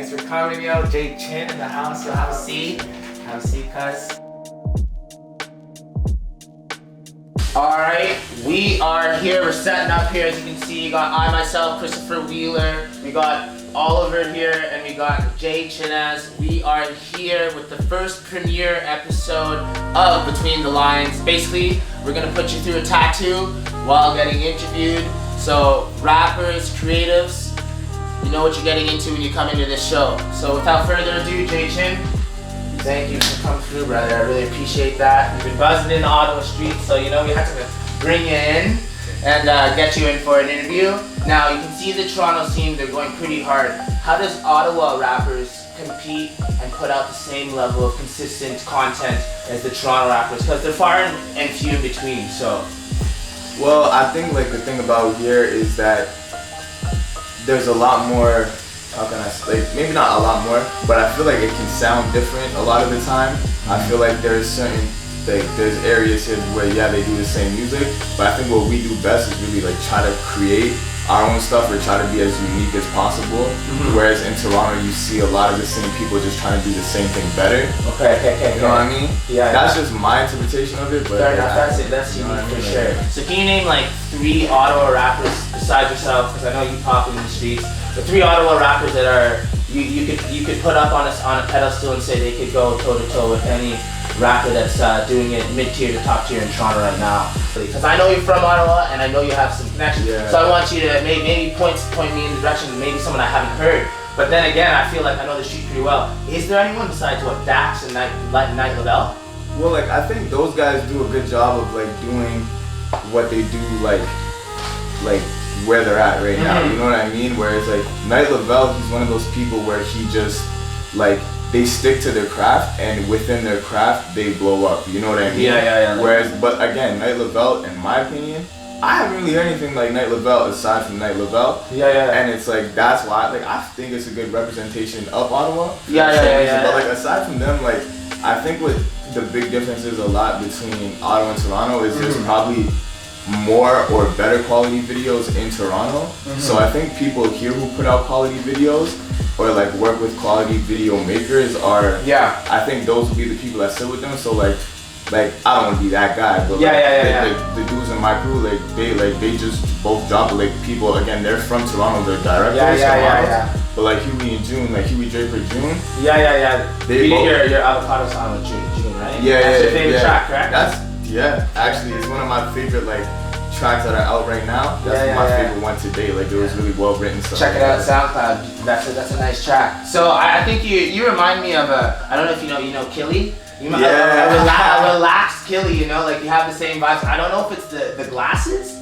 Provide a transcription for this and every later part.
Thanks for coming, yo. Jchin in the house. Yo, have a seat. Have a seat, cuz. Alright, we are here. We're setting up here. As you can see, you got I, myself, Christopher Wheeler. We got Oliver here, and we got Jchinnasz. We are here with the first premiere episode of Between the Lines. Basically, we're gonna put you through a tattoo while getting interviewed. So, rappers, creatives, you know what you're getting into when you come into this show. So, without further ado, Jchin, thank you for coming through, brother. I really appreciate that. We've been buzzing in the Ottawa streets, so you know we had to bring you in and get you in for an interview. Now, you can see the Toronto scene, they're going pretty hard. How does Ottawa rappers compete and put out the same level of consistent content as the Toronto rappers? Because they're far and few in between, so. Well, I think like the thing about here is that there's a lot more, how can I say, like, maybe not a lot more, but I feel like it can sound different a lot of the time. I feel like there's certain, like, there's areas here where, yeah, they do the same music, but I think what we do best is really like try to create our own stuff or try to be as unique as possible. Whereas in Toronto, you see a lot of the same people just trying to do the same thing better. Okay. You know what I mean? Yeah. That's just my interpretation of it, but fair enough, that's it. That's unique for sure. So can you name like 3 Ottawa rappers besides yourself? Because I know you pop in the streets. The 3 Ottawa rappers that are you could put up on a pedestal and say they could go toe to toe with any rapper that's doing it mid-tier to top tier in Toronto right now. Because I know you're from Ottawa and I know you have some connections. Yeah. So I want you to maybe point me in the direction of maybe someone I haven't heard. But then again, I feel like I know the street pretty well. Is there anyone besides what Dax and Night Lavelle? Well, like I think those guys do a good job of like doing what they do like where they're at right now. You know what I mean? Whereas like Night Lavelle, he's one of those people where he just like they stick to their craft, and within their craft they blow up. You know what I mean? Yeah. Whereas, but again, Night Lavelle, in my opinion, I haven't really heard anything like Night Lavelle aside from Night Lavelle. Yeah. And it's like that's why like I think it's a good representation of Ottawa. Yeah. But like aside from them, like I think what the big difference is a lot between Ottawa and Toronto is there's probably more or better quality videos in Toronto. So I think people here who put out quality videos or like work with quality video makers are, I think those will be the people that sit with them. So like I don't want to be that guy, but the dudes in my crew, they just both drop like people, again, they're from Toronto, they're directors. But like Huey and June, like Huey Draper June. They both, your avocado song with June, right? That's your favorite track, correct? Actually it's one of my favorite like tracks that are out right now. That's my favorite one today. Like it was really well written. So check it out, SoundCloud. That's a nice track. So I think you remind me of I don't know if you know Killy. A relaxed Killy. You know, like you have the same vibes. I don't know if it's the glasses.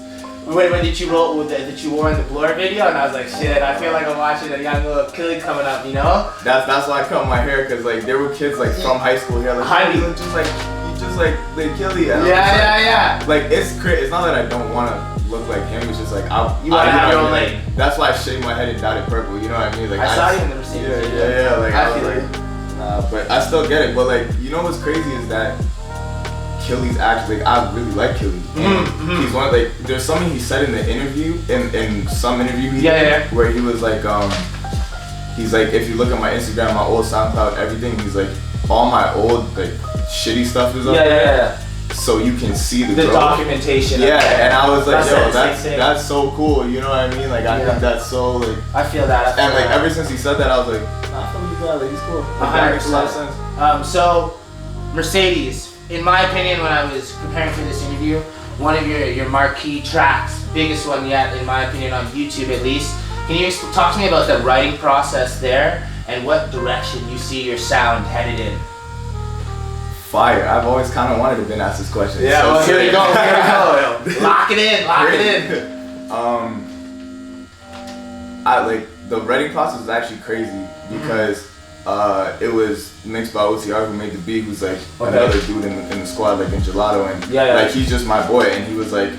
That you wore in the Blur video, and I was like, shit, I feel like I'm watching a young little Killy coming up, you know? That's why I cut my hair, cause like there were kids like from high school here, like you just like they Killy. Like it's crazy. It's not that I don't want to look like him. It's just like you want to have your own lane. That's why I shaved my head and dyed it purple. You know what I mean? Like I saw you in the receiver. Yeah. Like I feel like, but I still get it. But like you know what's crazy is that Killy's actually, like, I really like Killy. He's one of, like, there's something he said in the interview, in some interview he did, where he was like, he's like, if you look at my Instagram, my old SoundCloud, everything, he's like, all my old, like, shitty stuff is up there. So you can see the growth. Documentation. And I was like, that's so cool, you know what I mean? Like, I think that's so, like, I feel that. And like, ever since he said that, I was like, nah, fuck you guys, like, he's cool. Like, that makes a lot of sense. So, Mercedes. In my opinion, when I was preparing for this interview, one of your marquee tracks, biggest one yet, in my opinion, on YouTube at least. Can you talk to me about the writing process there and what direction you see your sound headed in? Fire. I've always kind of wanted to been asked this question. Yeah, so, well, here we go. Lock it in. I like the writing process is actually crazy because it was mixed by OTR who made the beat, who's like another dude in the squad, like in Gelato, and like he's just my boy, and he was like,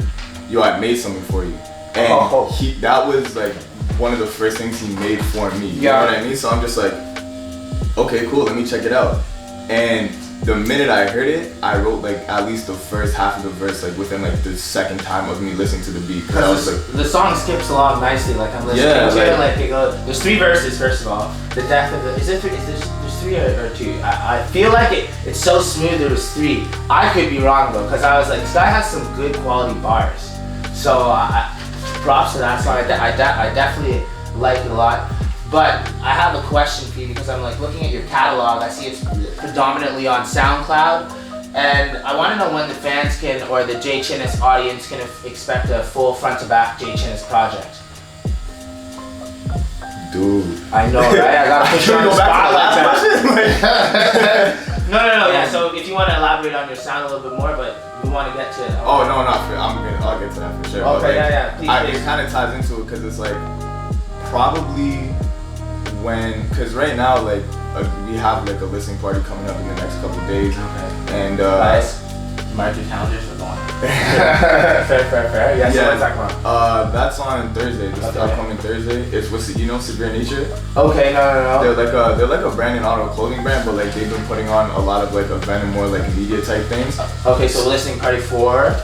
yo, I made something for you, and that was like one of the first things he made for me, you know what I mean? So I'm just like, okay, cool, let me check it out. And the minute I heard it, I wrote like at least the first half of the verse like within like the second time of me listening to the beat. Cause I was like, the song skips along nicely. Like I'm listening to it. Like it goes. There's 3 verses first of all. The depth of the there's 3 or 2. I feel like it's so smooth. There was 3. I could be wrong though, cause I was like, this guy has some good quality bars. So props to that song. I definitely like it a lot. But I have a question for you because I'm like looking at your catalog. I see it's predominantly on SoundCloud, and I want to know when the fans can, or the Jchinnasz audience can expect a full front to back Jchinnasz project. Dude, I know, right? I gotta put you on the spotlight. No. Yeah. So if you want to elaborate on your sound a little bit more, but we want to get to. Oh no, I'll get to that for sure. Okay, but, yeah. Please. It kind of ties into it because it's like probably. Cause right now like we have like a listening party coming up in the next couple days. Okay. And guys, mark your calendars for going. Fair. Yeah. So what talking about? That's on Thursday. This upcoming Thursday. It's Severe Nature. Okay. No. They're like a brand in Ottawa clothing brand, but like they've been putting on a lot of like event and more like media type things. Okay, so listening party for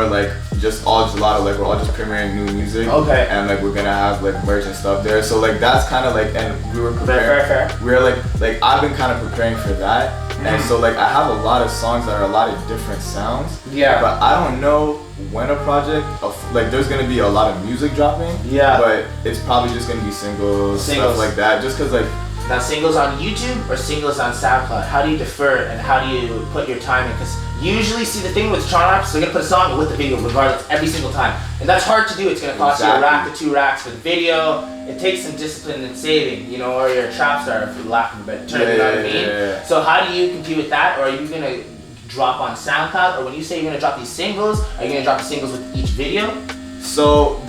like just all gelato, like we're all just premiering new music. Okay. And like we're gonna have like merch and stuff there. So like that's kind of like, and we were preparing. Fair. We're like I've been kind of preparing for that. And so like I have a lot of songs that are a lot of different sounds. Yeah. But I don't know when a project like there's gonna be a lot of music dropping. Yeah. But it's probably just gonna be singles. Stuff like that. Just cause like. Now singles on YouTube or singles on SoundCloud? How do you defer and how do you put your time in? Because usually, see the thing with Toronto artists, they're gonna put a song with the video regardless every single time. And that's hard to do. It's gonna cost you a rack to 2 racks for the video. It takes some discipline and saving, or you're a trap star for lack of a better term, you know what I mean? Yeah. So how do you compete with that? Or are you gonna drop on SoundCloud? Or when you say you're gonna drop these singles, are you gonna drop the singles with each video? So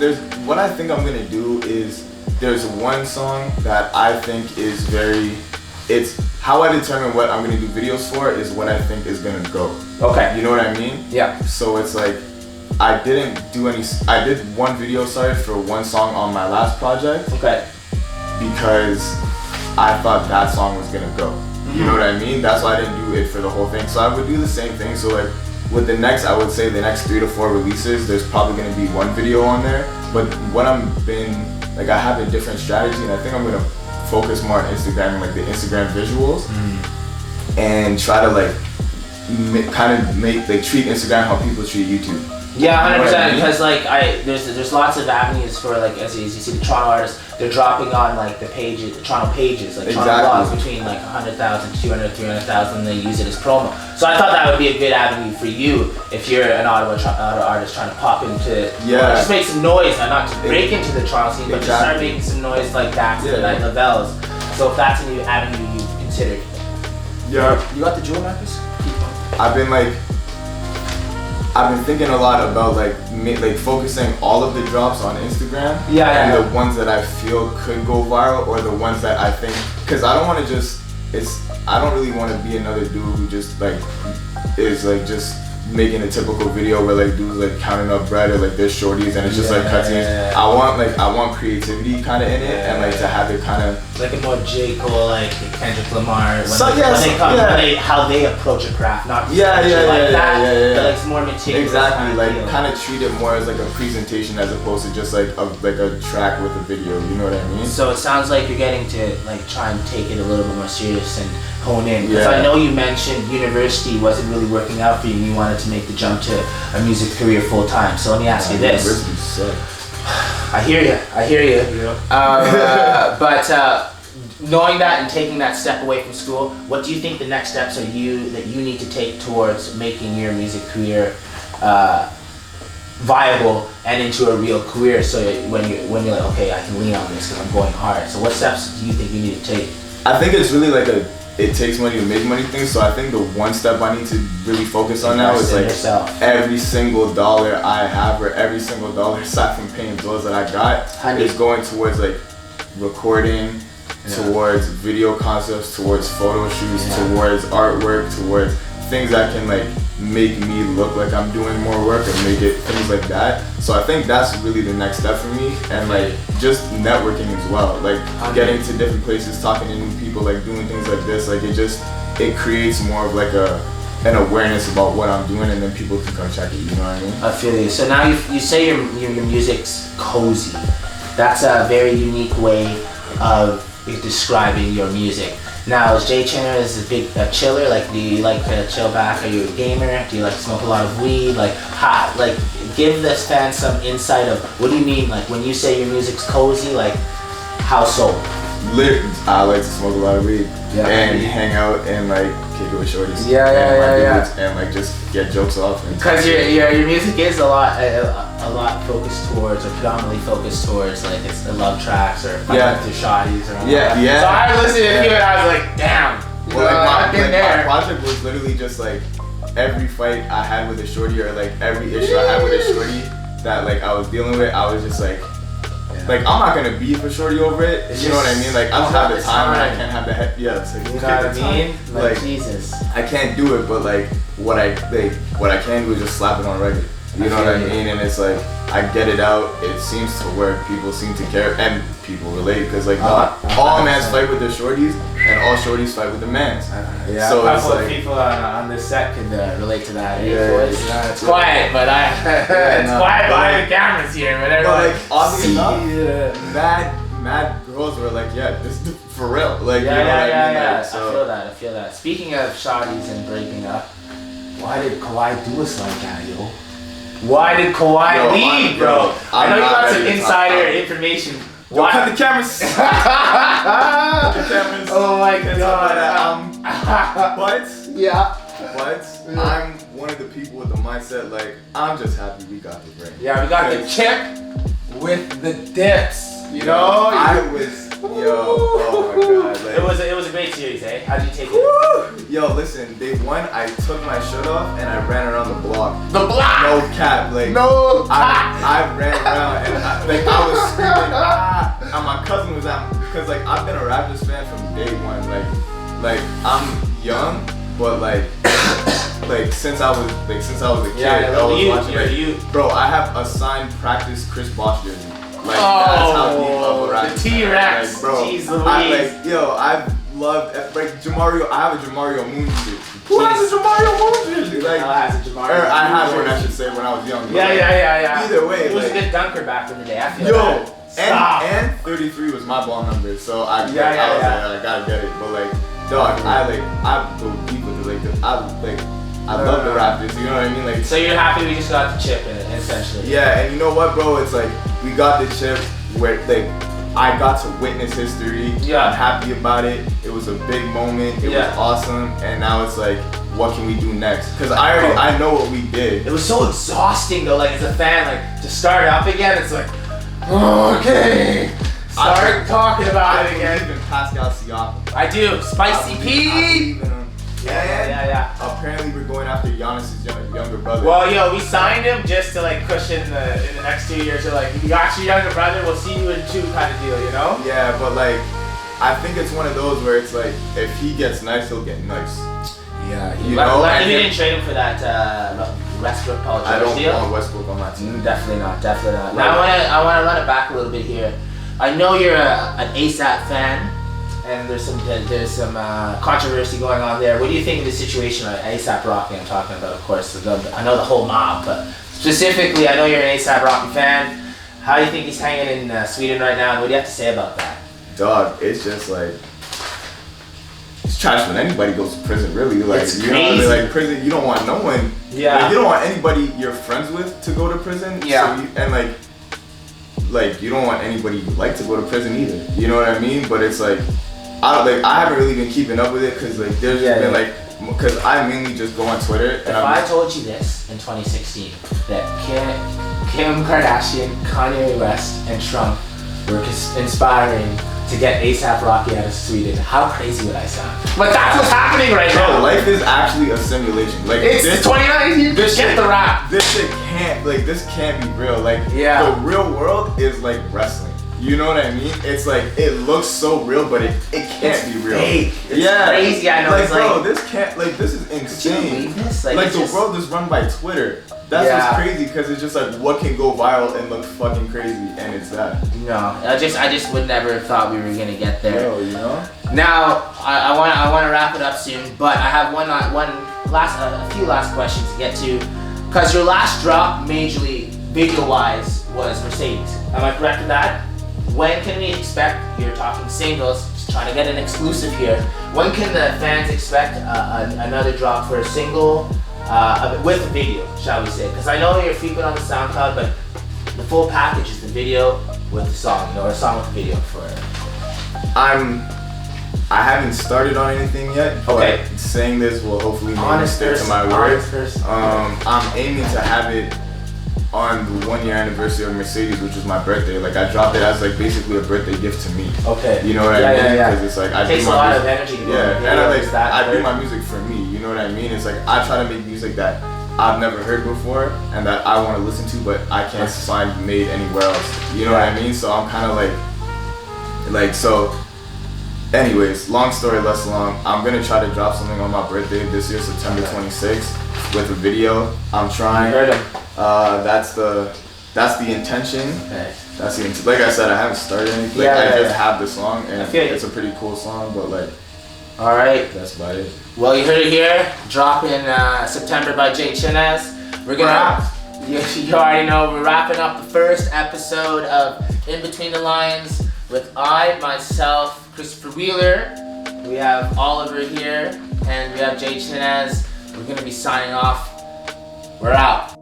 what I think I'm gonna do is there's one song that I think is it's how I determine what I'm gonna do videos for is what I think is gonna go. Okay. You know what I mean? Yeah. So it's like, I did one video for one song on my last project. Okay. Because I thought that song was gonna go. You know what I mean? That's why I didn't do it for the whole thing. So I would do the same thing. So like with I would say the next 3 to 4 releases, there's probably gonna be one video on there. But what I have a different strategy, and I think I'm gonna focus more on Instagram and like the Instagram visuals, and try to like treat Instagram how people treat YouTube. Yeah, 100%. Because like there's lots of avenues for like as you see the Toronto artists, they're dropping on like the Toronto pages, like Toronto blogs between like 100,000 to 200, 300,000. They use it as promo. So I thought that would be a good avenue for you if you're an Ottawa artist trying to pop into, just make some noise, and not to break into the Toronto scene, but just start making some noise like that to the Night Lavelles. So if that's a new avenue you've considered. Yeah. You got the jewel, Marcus? I've been thinking a lot about like focusing all of the drops on Instagram. And the ones that I feel could go viral, or the ones that I think, because I don't want to I don't really want to be another dude who just like is like just making a typical video where like dudes like counting up bread or like there's shorties and it's just like cutscenes. I want creativity kind of in it, and like to have it kind of like a more J. Cole, like Kendrick Lamar, how they approach a craft, not just but like it's more meticulous. Exactly, like kind of treat it more as like a presentation as opposed to just like a track with a video. You know what I mean? So it sounds like you're getting to like try and take it a little bit more serious and hone in. Because I know you mentioned university wasn't really working out for you. You wanted to make the jump to a music career full time. So let me ask you this. University sucks. I hear you. But knowing that and taking that step away from school, what do you think the next steps are that you need to take towards making your music career viable and into a real career? So when you're like, okay, I can lean on this because I'm going hard. So what steps do you think you need to take? I think it's really like it takes money to make money thing. So I think the one step I need to really focus on now is like every single dollar I have, or every single dollar aside from paying bills that I got, is going towards like recording, towards video concepts, towards photo shoots, towards artwork, towards things that can like make me look like I'm doing more work, and make it things like that. So I think that's really the next step for me, and like just networking as well, like getting to different places, talking to new people, like doing things like this, like it creates more of like an awareness about what I'm doing, and then people can come check it. You know what I mean? I feel you. So now you say your music's cozy. That's a very unique way of describing your music. Now, is Jchinnasz a chiller? Like, do you like to chill back? Are you a gamer? Do you like to smoke a lot of weed? Like, give this fan some insight of what do you mean? Like, when you say your music's cozy, like, how so? I like to smoke a lot of weed and hang out and like kick it with shorties. And like just get jokes off. Because your music is a lot focused towards, or predominantly focused towards, like it's the love tracks or fighting through shotties or So I was listening to you and I was like, damn. Well, my project was literally just like every fight I had with a shorty, or like every issue I had with a shorty that like I was dealing with, I was just like I'm not gonna beef a shorty over it. You know what I mean? Like I don't have the time and I can't have the head. Yeah, it's like, you know what I mean? Like Jesus. I can't do it, but like what I can do is just slap it on record. You know what I mean? And it's like I get it out. It seems to work. People seem to care, and people relate because like all mans fight with their shorties, and all shorties fight with the mans. So a couple of people on this set can relate to that. It's quiet, but it's quiet behind the cameras here. But like oddly enough, mad girls were like, yeah, this is for real. Like you know what I mean? Like, so. I feel that. Speaking of shotties and breaking up, why did Kawhi do us like that, yo? Why did Kawhi leave, bro? I know you got some insider information. Why? Cut the cameras. Cut the cameras. Oh my god. But I'm one of the people with the mindset like I'm just happy we got the ring. Yeah, we got the chip with the dips. You know, oh my god. Like, it was a great series, eh? How'd you take it? Yo, listen, day one I took my shirt off and I ran around the block. The block? No cap, like no cap. I ran around and I was screaming and my cousin was out because like I've been a Raptors fan from day one. Like I'm young, but like since I was a kid, I was watching bro, I have a signed practice Chris Bosh jersey. Like that's how deep of a Raptors the T-Rex, like, bro. Jeez Louise. I've loved Jamario. I have a Jamario Moon jersey. Who has a Jamario Moon jersey? Like has a Jamario I had one, I should say, when I was young. Yeah. Either way, he was a good dunker back in the day. I feel and 33 was my ball number, so I was like, I gotta get it. But like, dog, I go deep with it. I love the Raptors. You know what I mean? Like, so you're happy we just got the chip in it, essentially? Yeah, and you know what, bro? It's like we got the chip where like I got to witness history. I'm happy about it. It was a big moment. It was awesome, and now it's like, what can we do next? Because I know what we did. It was so exhausting though. Like as a fan, like to start up again, it's like, okay, start talking about it again. I believe in Pascal Siakam. I do. Spicy P. Yeah. Apparently we're going after Jchinnasz' younger brother. Well, yo, we signed him just to like cushion in the next 2 years. So like, if you got your younger brother, we'll see you in 2 kind of deal, you know? Yeah, but like, I think it's one of those where it's like, if he gets nice, he'll get nice. Yeah, you know. We didn't trade him for that Westbrook Paul George deal. I don't want Westbrook on my team. Definitely not. Now I want to run it back a little bit here. I know you're an ASAP fan. And there's some controversy going on there. What do you think of the situation at ASAP Rocky? I'm talking about, of course, I know the whole mob, but specifically, I know you're an ASAP Rocky fan. How do you think he's hanging in Sweden right now? And what do you have to say about that? Dog, it's just like it's trash when anybody goes to prison. Really, like it's you crazy. know, like prison. You don't want no one. Yeah. Like, you don't want anybody you're friends with to go to prison. Yeah. So like you don't want anybody you like to go to prison either. You know what I mean? But it's like. I haven't really been keeping up with it because like there's just been like because I mainly just go on Twitter. If I told you this in 2016 that Kim Kardashian, Kanye West, and Trump were inspiring to get ASAP Rocky out of Sweden, how crazy would I sound? But that's what's happening right now. Life is actually a simulation. Like it's 2019. Just get the rap. This can't be real. Like the real world is like wrestling. You know what I mean? It's like, it looks so real, but it can't be real. Fake. It's crazy, I know. Like, bro, this is insane. Could you believe this? Like the world is run by Twitter. That's Yeah. what's crazy, because it's just like, what can go viral and look fucking crazy, and it's that. No, I just would never have thought we were gonna get there. Yo, you know? Now, I wanna wrap it up soon, but I have a few last questions to get to, because your last drop, majorly video-wise, was Mercedes. Am I correct in that? When can we expect? You're talking singles, just trying to get an exclusive here. When can the fans expect another drop for a single with a video, shall we say? Because I know you're frequent on the SoundCloud, but the full package is the video with the song, or a song with a video for it. I haven't started on anything yet, but Okay. saying this will hopefully make me stick to my word. I'm aiming to have it on the 1 year anniversary of Mercedes, which was my birthday. Like, I dropped it as like basically a birthday gift to me. Okay. You know what I mean? Because it's like, It takes a lot of energy to go Yeah, into and videos, I do my music for me. You know what I mean? It's like, I try to make music that I've never heard before and that I want to listen to, but I can't find made anywhere else. You know what I mean? So I'm kind of like so. Anyways, long story less long. I'm gonna try to drop something on my birthday this year, September 26th, with a video. I'm trying. You heard him. That's the intention. Okay. Like I said, I haven't started anything. Yeah, I just have the song, and I feel it's a pretty cool song. But like, all right. that's about it. Well, you heard it here. Drop in September by Jchinnasz. We're gonna. You already know we're wrapping up the first episode of In Between the Lines with myself, Christopher Wheeler. We have Oliver here, and we have Jchinnasz. We're gonna be signing off. We're out.